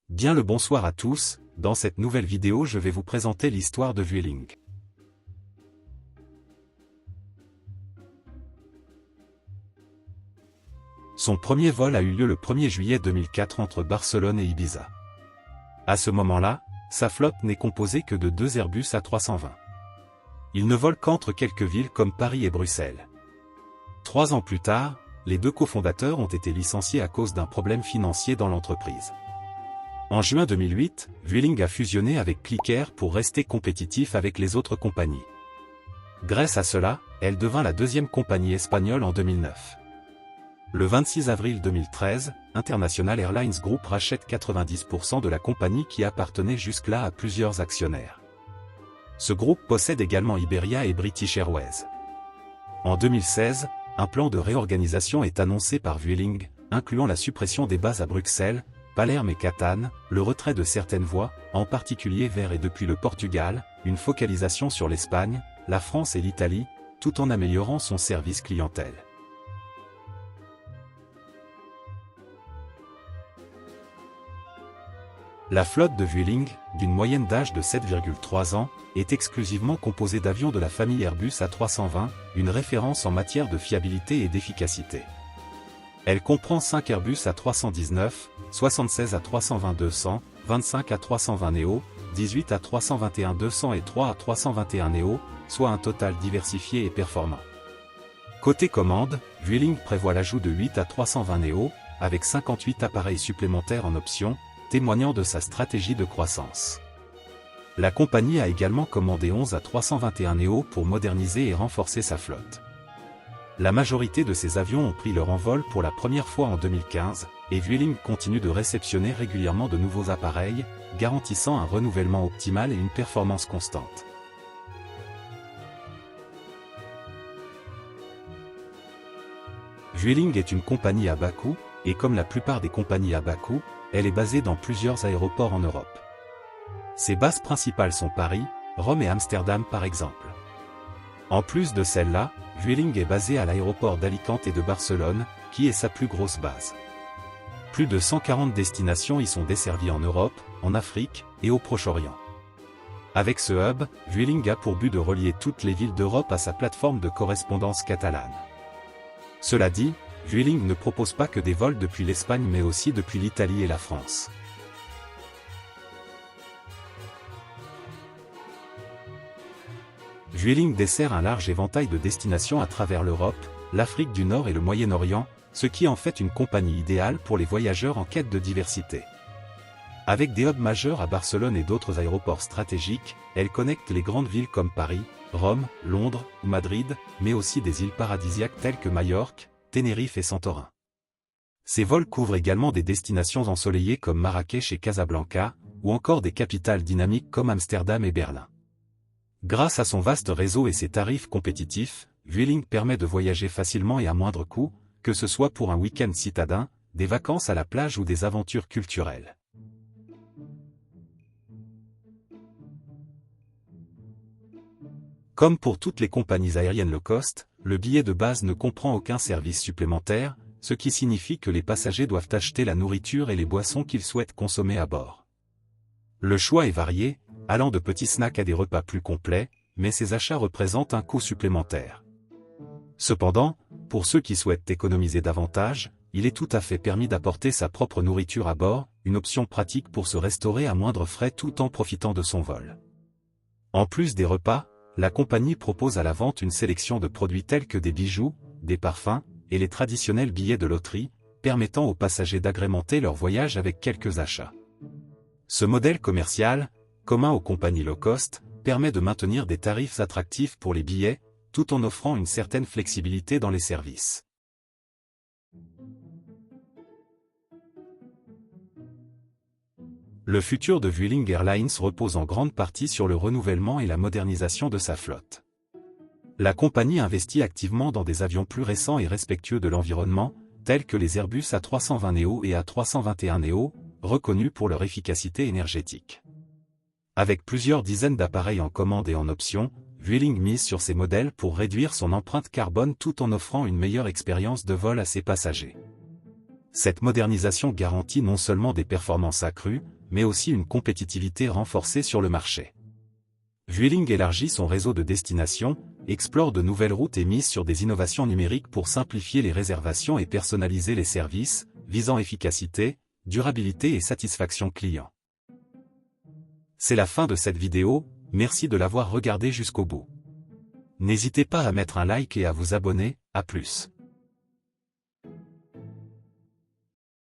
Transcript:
Bien le bonsoir à tous, dans cette nouvelle vidéo je vais vous présenter l'histoire de Vueling. Son premier vol a eu lieu le 1er juillet 2004 entre Barcelone et Ibiza. À ce moment-là, sa flotte n'est composée que de 2 Airbus A320. Il ne vole qu'entre quelques villes comme Paris et Bruxelles. 3 ans plus tard, les 2 cofondateurs ont été licenciés à cause d'un problème financier dans l'entreprise. En juin 2008, Vueling a fusionné avec Clicair pour rester compétitif avec les autres compagnies. Grâce à cela, elle devint la 2e compagnie espagnole en 2009. Le 26 avril 2013, International Airlines Group rachète 90% de la compagnie qui appartenait jusque-là à plusieurs actionnaires. Ce groupe possède également Iberia et British Airways. En 2016, un plan de réorganisation est annoncé par Vueling, incluant la suppression des bases à Bruxelles, Palerme et Catane, le retrait de certaines voies, en particulier vers et depuis le Portugal, une focalisation sur l'Espagne, la France et l'Italie, tout en améliorant son service clientèle. La flotte de Vueling, d'une moyenne d'âge de 7,3 ans, est exclusivement composée d'avions de la famille Airbus A320, une référence en matière de fiabilité et d'efficacité. Elle comprend 5 Airbus A319, 76 A320-200, 25 A320neo, 18 A321-200 et 3 A321neo, soit un total diversifié et performant. Côté commande, Vueling prévoit l'ajout de 8 A320neo, avec 58 appareils supplémentaires en option, témoignant de sa stratégie de croissance. La compagnie a également commandé 11 A321neo pour moderniser et renforcer sa flotte. La majorité de ces avions ont pris leur envol pour la première fois en 2015, et Vueling continue de réceptionner régulièrement de nouveaux appareils, garantissant un renouvellement optimal et une performance constante. Vueling est une compagnie à bas coût, et comme la plupart des compagnies à bas coût, elle est basée dans plusieurs aéroports en Europe. Ses bases principales sont Paris, Rome et Amsterdam par exemple. En plus de celle-là, Vueling est basé à l'aéroport d'Alicante et de Barcelone, qui est sa plus grosse base. Plus de 140 destinations y sont desservies en Europe, en Afrique et au Proche-Orient. Avec ce hub, Vueling a pour but de relier toutes les villes d'Europe à sa plateforme de correspondance catalane. Cela dit, Vueling ne propose pas que des vols depuis l'Espagne mais aussi depuis l'Italie et la France. Vueling dessert un large éventail de destinations à travers l'Europe, l'Afrique du Nord et le Moyen-Orient, ce qui en fait une compagnie idéale pour les voyageurs en quête de diversité. Avec des hubs majeurs à Barcelone et d'autres aéroports stratégiques, elle connecte les grandes villes comme Paris, Rome, Londres ou Madrid, mais aussi des îles paradisiaques telles que Majorque, Tenerife et Santorin. Ces vols couvrent également des destinations ensoleillées comme Marrakech et Casablanca, ou encore des capitales dynamiques comme Amsterdam et Berlin. Grâce à son vaste réseau et ses tarifs compétitifs, Vueling permet de voyager facilement et à moindre coût, que ce soit pour un week-end citadin, des vacances à la plage ou des aventures culturelles. Comme pour toutes les compagnies aériennes low cost, le billet de base ne comprend aucun service supplémentaire, ce qui signifie que les passagers doivent acheter la nourriture et les boissons qu'ils souhaitent consommer à bord. Le choix est varié, allant de petits snacks à des repas plus complets, mais ces achats représentent un coût supplémentaire. Cependant, pour ceux qui souhaitent économiser davantage, il est tout à fait permis d'apporter sa propre nourriture à bord, une option pratique pour se restaurer à moindre frais tout en profitant de son vol. En plus des repas, la compagnie propose à la vente une sélection de produits tels que des bijoux, des parfums, et les traditionnels billets de loterie, permettant aux passagers d'agrémenter leur voyage avec quelques achats. Ce modèle commercial, commun aux compagnies low cost, permet de maintenir des tarifs attractifs pour les billets, tout en offrant une certaine flexibilité dans les services. Le futur de Vueling Airlines repose en grande partie sur le renouvellement et la modernisation de sa flotte. La compagnie investit activement dans des avions plus récents et respectueux de l'environnement, tels que les Airbus A320neo et A321neo, reconnus pour leur efficacité énergétique. Avec plusieurs dizaines d'appareils en commande et en option, Vueling mise sur ces modèles pour réduire son empreinte carbone tout en offrant une meilleure expérience de vol à ses passagers. Cette modernisation garantit non seulement des performances accrues, mais aussi une compétitivité renforcée sur le marché. Vueling élargit son réseau de destinations, explore de nouvelles routes et mise sur des innovations numériques pour simplifier les réservations et personnaliser les services, visant efficacité, durabilité et satisfaction client. C'est la fin de cette vidéo, merci de l'avoir regardée jusqu'au bout. N'hésitez pas à mettre un like et à vous abonner, à plus.